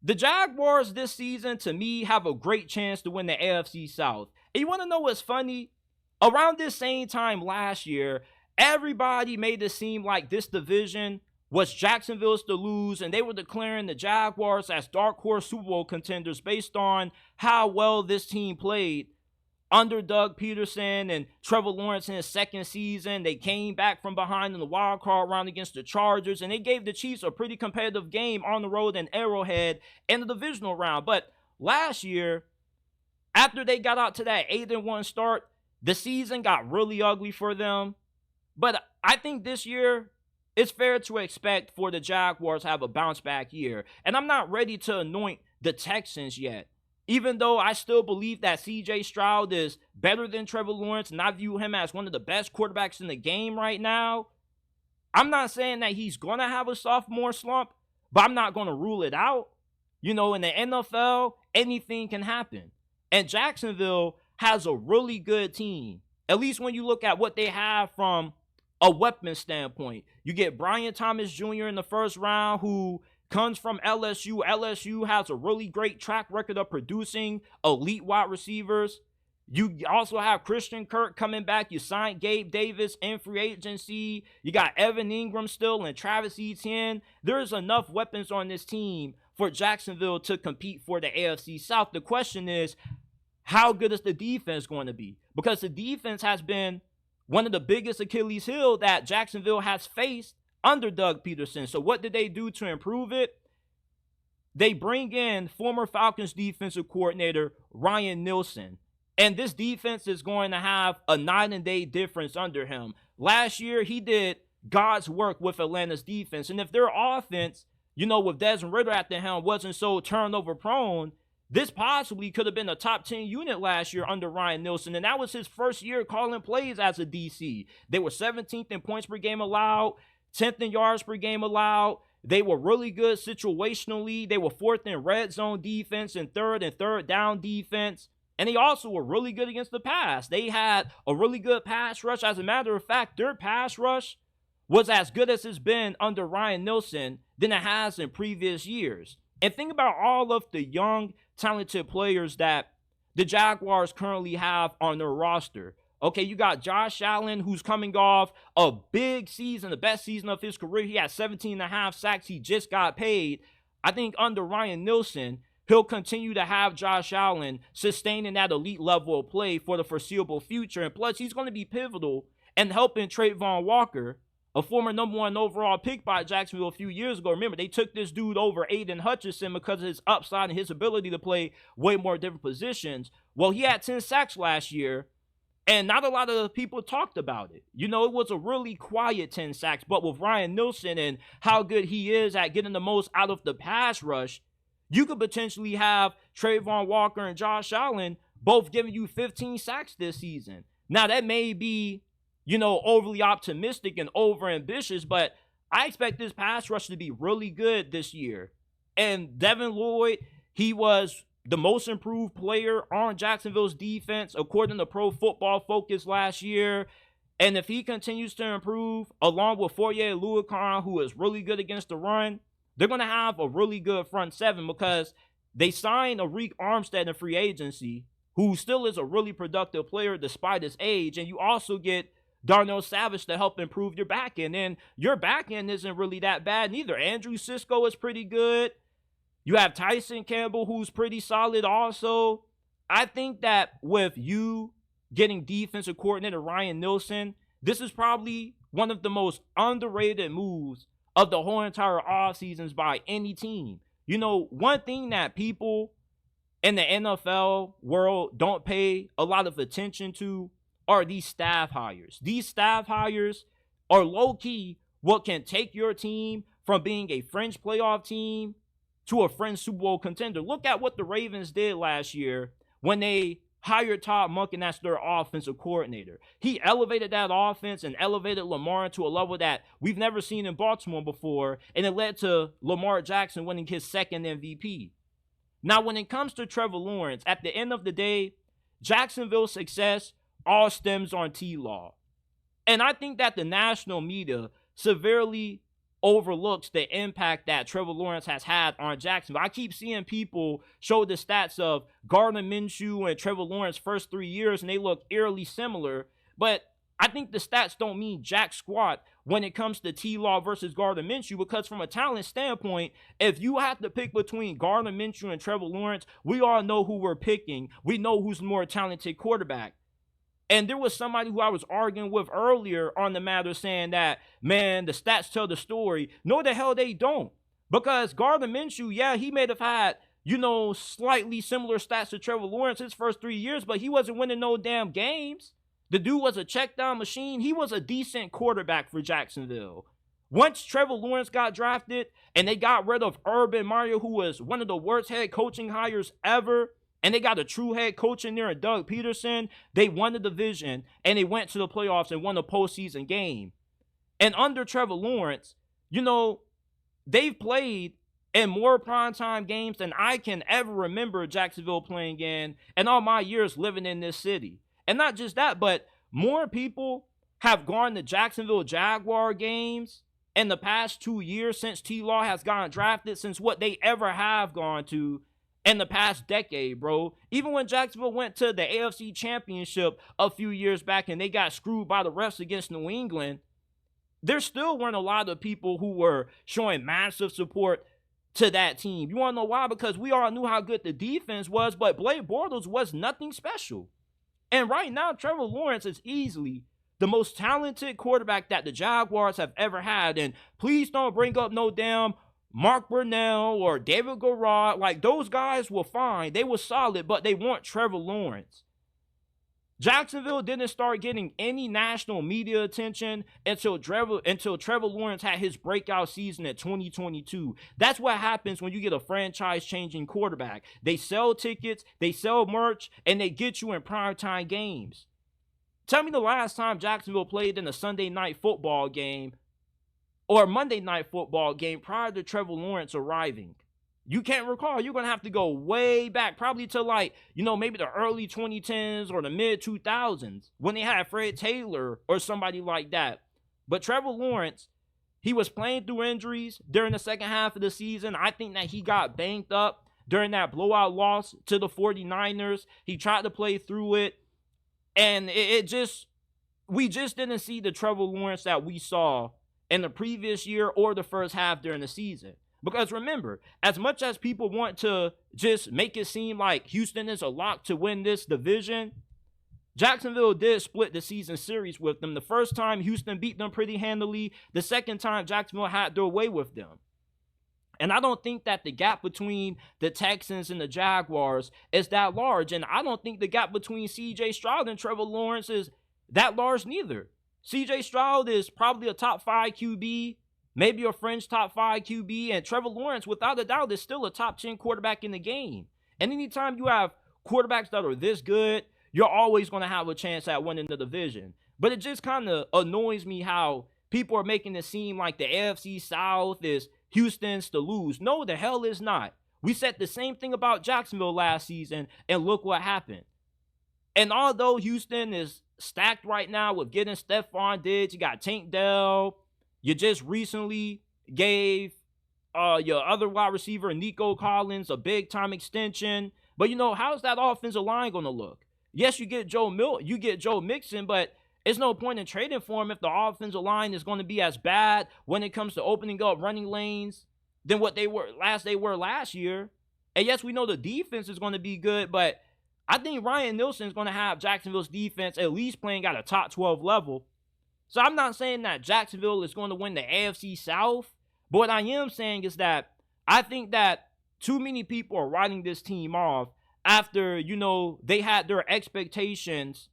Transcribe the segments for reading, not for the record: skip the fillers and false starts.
The Jaguars this season, to me, have a great chance to win the AFC South. And you want to know what's funny? Around this same time last year, everybody made it seem like this division was Jacksonville's to lose, and they were declaring the Jaguars as dark horse Super Bowl contenders based on how well this team played under Doug Peterson and Trevor Lawrence in his second season. They came back from behind in the wild card round against the Chargers, and they gave the Chiefs a pretty competitive game on the road in Arrowhead in the divisional round. But last year, after they got out to that 8-1 start, the season got really ugly for them. But I think this year, it's fair to expect for the Jaguars to have a bounce back year. And I'm not ready to anoint the Texans yet. Even though I still believe that C.J. Stroud is better than Trevor Lawrence, and I view him as one of the best quarterbacks in the game right now, I'm not saying that he's going to have a sophomore slump, but I'm not going to rule it out. You know, in the NFL, anything can happen. And Jacksonville has a really good team, at least when you look at what they have from a weapon standpoint. You get Brian Thomas Jr. in the first round, who comes from LSU. LSU has a really great track record of producing elite wide receivers. You also have Christian Kirk coming back. You signed Gabe Davis in free agency. You got Evan Ingram still and Travis Etienne. There's enough weapons on this team for Jacksonville to compete for the AFC South. The question is, how good is the defense going to be? Because the defense has been one of the biggest Achilles heel that Jacksonville has faced under Doug Peterson. So what did they do to improve it? They bring in former Falcons defensive coordinator Ryan Nielsen. And this defense is going to have a night and day difference under him. Last year, he did God's work with Atlanta's defense. And if their offense, you know, with Desmond Ridder at the helm, wasn't so turnover prone, this possibly could have been a top 10 unit last year under Ryan Nielsen. And that was his first year calling plays as a DC. They were 17th in points per game allowed, 10th in yards per game allowed. They were really good situationally. They were 4th in red zone defense and 3rd and 3rd down defense. And they also were really good against the pass. They had a really good pass rush. As a matter of fact, their pass rush was as good as it's been under Ryan Nielsen than it has in previous years. And think about all of the young, talented players that the Jaguars currently have on their roster. Okay, you got Josh Allen, who's coming off a big season, the best season of his career. He had 17.5 sacks. He just got paid. I think under Ryan Nielsen, he'll continue to have Josh Allen sustaining that elite level of play for the foreseeable future. And plus, he's going to be pivotal in helping Trayvon Walker, a former number 1 overall pick by Jacksonville a few years ago. Remember, they took this dude over Aiden Hutchinson because of his upside and his ability to play way more different positions. Well, he had 10 sacks last year, and not a lot of people talked about it. You know, it was a really quiet 10 sacks, but with Ryan Nielsen and how good he is at getting the most out of the pass rush, you could potentially have Trayvon Walker and Josh Allen both giving you 15 sacks this season. Now, that may be, you know, overly optimistic and overambitious, but I expect this pass rush to be really good this year. And Devin Lloyd, he was the most improved player on Jacksonville's defense, according to Pro Football Focus last year. And if he continues to improve, along with Fourier Louis-Caron, who is really good against the run, they're going to have a really good front seven because they signed Arik Armstead in free agency, who still is a really productive player despite his age. And you also get Darnell Savage to help improve your back end. And your back end isn't really that bad neither. Andrew Sisko is pretty good. You have Tyson Campbell, who's pretty solid also. I think that with you getting defensive coordinator Ryan Nielsen, this is probably one of the most underrated moves of the whole entire offseasons by any team. You know, one thing that people in the NFL world don't pay a lot of attention to are these staff hires. These staff hires are low-key what can take your team from being a fringe playoff team to a fringe Super Bowl contender. Look at what the Ravens did last year when they hired Todd Monken as their offensive coordinator. He elevated that offense and elevated Lamar to a level that we've never seen in Baltimore before, and it led to Lamar Jackson winning his second MVP. Now, when it comes to Trevor Lawrence, at the end of the day, Jacksonville's success all stems on T-Law. And I think that the national media severely overlooks the impact that Trevor Lawrence has had on Jacksonville. I keep seeing people show the stats of Gardner Minshew and Trevor Lawrence first 3 years, and they look eerily similar. But I think the stats don't mean jack squat when it comes to T-Law versus Gardner Minshew, because from a talent standpoint, if you have to pick between Gardner Minshew and Trevor Lawrence, we all know who we're picking. We know who's the more talented quarterback. And there was somebody who I was arguing with earlier on the matter saying that, man, the stats tell the story. No, the hell they don't. Because Gardner Minshew, yeah, he may have had, slightly similar stats to Trevor Lawrence his first 3 years, but he wasn't winning no damn games. The dude was a check down machine. He was a decent quarterback for Jacksonville. Once Trevor Lawrence got drafted and they got rid of Urban Meyer, who was one of the worst head coaching hires ever, and they got a true head coach in there, Doug Peterson, they won the division and they went to the playoffs and won a postseason game. And under Trevor Lawrence, they've played in more primetime games than I can ever remember Jacksonville playing in all my years living in this city. And not just that, but more people have gone to Jacksonville Jaguar games in the past 2 years since T-Law has gotten drafted, since what they ever have gone to in the past decade, bro. Even when Jacksonville went to the AFC Championship a few years back and they got screwed by the refs against New England, there still weren't a lot of people who were showing massive support to that team. You want to know why? Because we all knew how good the defense was, but Blake Bortles was nothing special. And right now, Trevor Lawrence is easily the most talented quarterback that the Jaguars have ever had. And please don't bring up no damn Mark Brunell or David Garrard. Like, those guys were fine. They were solid, but they weren't Trevor Lawrence. Jacksonville didn't start getting any national media attention until Trevor Lawrence had his breakout season in 2022. That's what happens when you get a franchise-changing quarterback. They sell tickets, they sell merch, and they get you in primetime games. Tell me the last time Jacksonville played in a Sunday night football game or a Monday night football game prior to Trevor Lawrence arriving. You can't recall. You're going to have to go way back, probably to maybe the early 2010s or the mid 2000s when they had Fred Taylor or somebody like that. But Trevor Lawrence, he was playing through injuries during the second half of the season. I think that he got banged up during that blowout loss to the 49ers. He tried to play through it, and we just didn't see the Trevor Lawrence that we saw in the previous year or the first half during the season. Because remember, as much as people want to just make it seem like Houston is a lock to win this division, Jacksonville did split the season series with them. The first time, Houston beat them pretty handily. The second time, Jacksonville had their way with them. And I don't think that the gap between the Texans and the Jaguars is that large. And I don't think the gap between C.J. Stroud and Trevor Lawrence is that large neither. C.J. Stroud is probably a top 5 QB. Maybe a fringe top 5 QB, and Trevor Lawrence, without a doubt, is still a top 10 quarterback in the game. And anytime you have quarterbacks that are this good, you're always going to have a chance at winning the division. But it just kind of annoys me how people are making it seem like the AFC South is Houston's to lose. No, the hell is not. We said the same thing about Jacksonville last season, and look what happened. And although Houston is stacked right now with getting Stephon Diggs, you got Tank Dell. You just recently gave your other wide receiver, Nico Collins, a big-time extension. But, how's that offensive line going to look? Yes, you get Joe Mixon, but there's no point in trading for him if the offensive line is going to be as bad when it comes to opening up running lanes than what they were last year. And yes, we know the defense is going to be good, but I think Ryan Nielsen is going to have Jacksonville's defense at least playing at a top 12 level. So I'm not saying that Jacksonville is going to win the AFC South, but what I am saying is that I think that too many people are writing this team off after, they had their expectations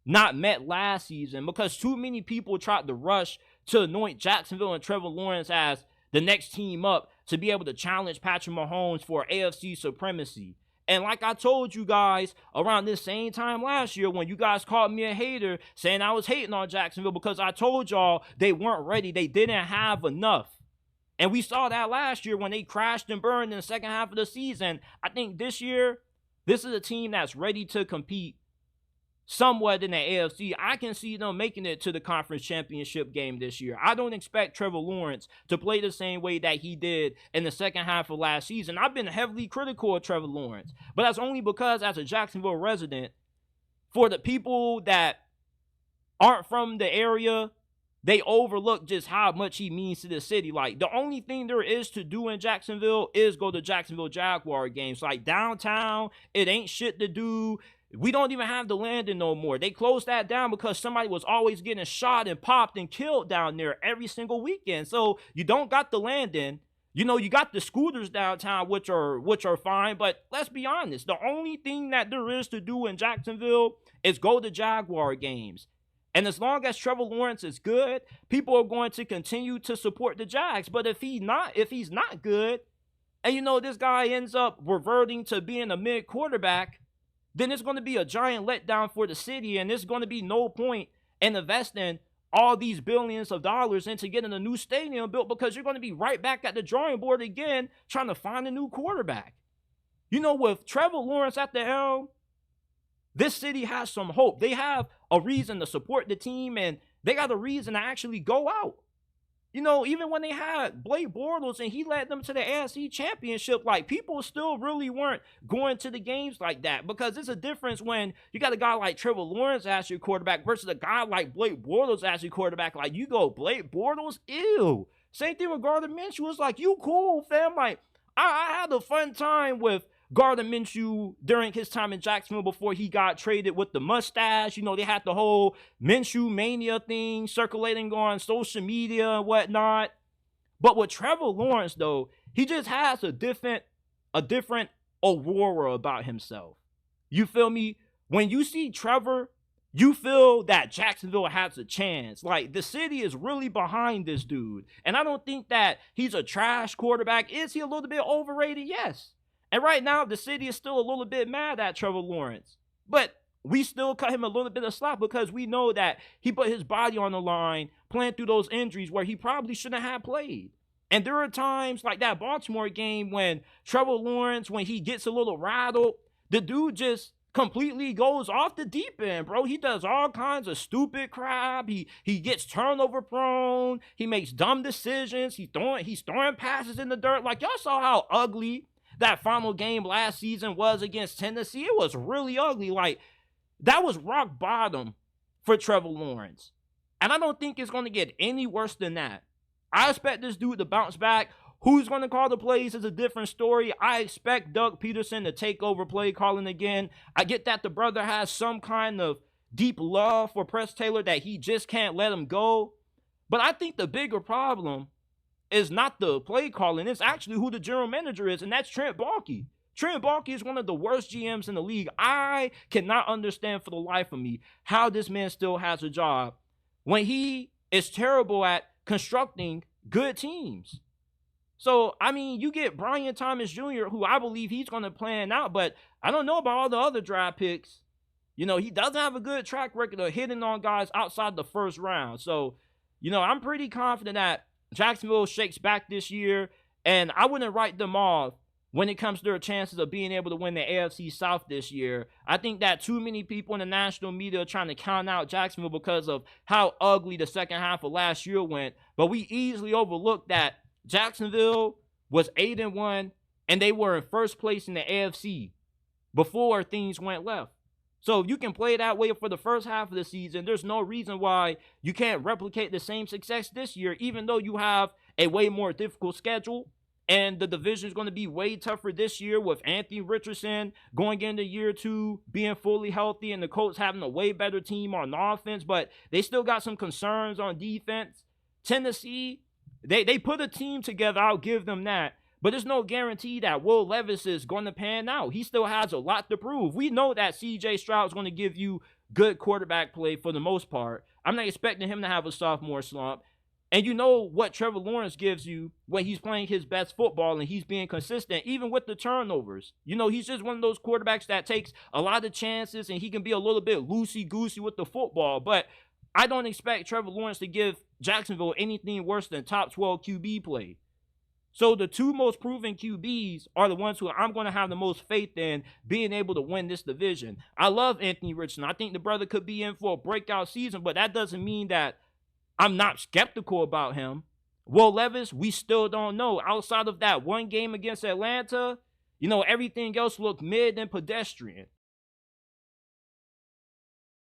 not met last season, because too many people tried to rush to anoint Jacksonville and Trevor Lawrence as the next team up to be able to challenge Patrick Mahomes for AFC supremacy. And like I told you guys around this same time last year when you guys called me a hater saying I was hating on Jacksonville because I told y'all they weren't ready. They didn't have enough. And we saw that last year when they crashed and burned in the second half of the season. I think this year, this is a team that's ready to compete somewhat in the AFC, I can see them making it to the conference championship game this year. I don't expect Trevor Lawrence to play the same way that he did in the second half of last season. I've been heavily critical of Trevor Lawrence, but that's only because as a Jacksonville resident, for the people that aren't from the area, they overlook just how much he means to the city. Like, the only thing there is to do in Jacksonville is go to Jacksonville Jaguar games. Like, downtown, it ain't shit to do. We don't even have the Landing no more. They closed that down because somebody was always getting shot and popped and killed down there every single weekend. So you don't got the Landing. You know, you got the scooters downtown, which are fine. But let's be honest, the only thing that there is to do in Jacksonville is go to Jaguar games. And as long as Trevor Lawrence is good, people are going to continue to support the Jags. But if he's not good, and you know this guy ends up reverting to being a mid quarterback, then it's going to be a giant letdown for the city, and there's going to be no point in investing all these billions of dollars into getting a new stadium built, because you're going to be right back at the drawing board again trying to find a new quarterback. You know, with Trevor Lawrence at the helm, this city has some hope. They have a reason to support the team, and they got a reason to actually go out. You know, even when they had Blake Bortles and he led them to the AFC Championship, like, people still really weren't going to the games like that, because it's a difference when you got a guy like Trevor Lawrence as your quarterback versus a guy like Blake Bortles as your quarterback. Like, you go, Blake Bortles, ew. Same thing with Gardner Minshew. It's like, you cool, fam. Like, I had a fun time with Gardner Minshew during his time in Jacksonville before he got traded with the mustache. You know, they had the whole Minshew mania thing circulating on social media and whatnot. But with Trevor Lawrence, though, he just has a different aurora about himself. You feel me? When you see Trevor, you feel that Jacksonville has a chance. Like, the city is really behind this dude. And I don't think that he's a trash quarterback. Is he a little bit overrated? Yes. And right now, the city is still a little bit mad at Trevor Lawrence. But we still cut him a little bit of slack because we know that he put his body on the line playing through those injuries where he probably shouldn't have played. And there are times like that Baltimore game when Trevor Lawrence, when he gets a little rattled, the dude just completely goes off the deep end, bro. He does all kinds of stupid crap. He gets turnover prone. He makes dumb decisions. He's throwing passes in the dirt. Like, y'all saw how ugly that final game last season was against Tennessee. It was really ugly. Like, that was rock bottom for Trevor Lawrence. And I don't think it's going to get any worse than that. I expect this dude to bounce back. Who's going to call the plays is a different story. I expect Doug Peterson to take over play calling again. I get that the brother has some kind of deep love for Press Taylor that he just can't let him go. But I think the bigger problem is not the play calling. It's actually who the general manager is, and that's Trent Baalke. Trent Baalke is one of the worst GMs in the league. I cannot understand for the life of me how this man still has a job when he is terrible at constructing good teams. So, I mean, you get Brian Thomas Jr., who I believe he's going to plan out, but I don't know about all the other draft picks. You know, he doesn't have a good track record of hitting on guys outside the first round. So, you know, I'm pretty confident that Jacksonville shakes back this year, and I wouldn't write them off when it comes to their chances of being able to win the AFC South this year. I think that too many people in the national media are trying to count out Jacksonville because of how ugly the second half of last year went, but we easily overlooked that Jacksonville was 8-1, and they were in first place in the AFC before things went left. So if you can play that way for the first half of the season, there's no reason why you can't replicate the same success this year, even though you have a way more difficult schedule. And the division is going to be way tougher this year with Anthony Richardson going into year 2, being fully healthy, and the Colts having a way better team on offense. But they still got some concerns on defense. Tennessee, they put a team together. I'll give them that. But there's no guarantee that Will Levis is going to pan out. He still has a lot to prove. We know that C.J. Stroud is going to give you good quarterback play for the most part. I'm not expecting him to have a sophomore slump. And you know what Trevor Lawrence gives you when he's playing his best football and he's being consistent, even with the turnovers. You know, he's just one of those quarterbacks that takes a lot of chances and he can be a little bit loosey-goosey with the football. But I don't expect Trevor Lawrence to give Jacksonville anything worse than top 12 QB play. So the two most proven QBs are the ones who I'm going to have the most faith in being able to win this division. I love Anthony Richardson. I think the brother could be in for a breakout season, but that doesn't mean that I'm not skeptical about him. Will Levis, we still don't know. Outside of that one game against Atlanta, everything else looked mid and pedestrian.